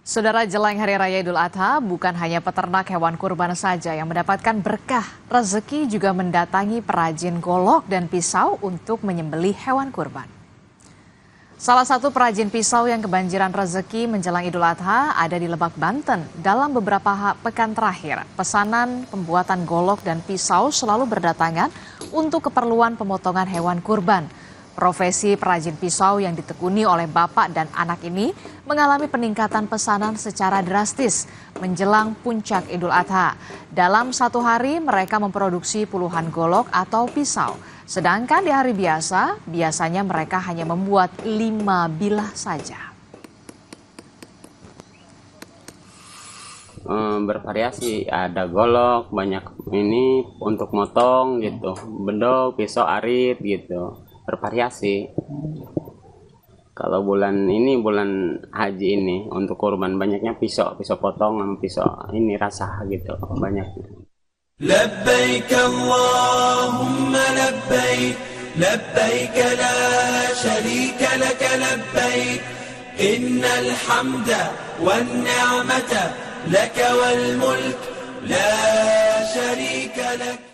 Saudara, jelang Hari Raya Idul Adha, bukan hanya peternak hewan kurban saja yang mendapatkan berkah, rezeki juga mendatangi perajin golok dan pisau untuk menyembelih hewan kurban. Salah satu perajin pisau yang kebanjiran rezeki menjelang Idul Adha ada di Lebak, Banten. Dalam beberapa pekan terakhir, pesanan pembuatan golok dan pisau selalu berdatangan untuk keperluan pemotongan hewan kurban. Profesi perajin pisau yang ditekuni oleh bapak dan anak ini mengalami peningkatan pesanan secara drastis menjelang puncak Idul Adha. Dalam satu hari mereka memproduksi puluhan golok atau pisau. Sedangkan di hari biasa, biasanya mereka hanya membuat 5 bilah saja. Bervariasi, ada golok, banyak ini untuk motong gitu, bedog, pisau arit gitu. Bervariasi. Kalau bulan ini, bulan haji ini, untuk kurban banyaknya pisau potong sama pisau ini rasah gitu banyaknya. Labbaik Allahumma labbaik, labbaik la syarika lak labbaik, innal hamda wan ni'mata lak wal mulk la syarika lak.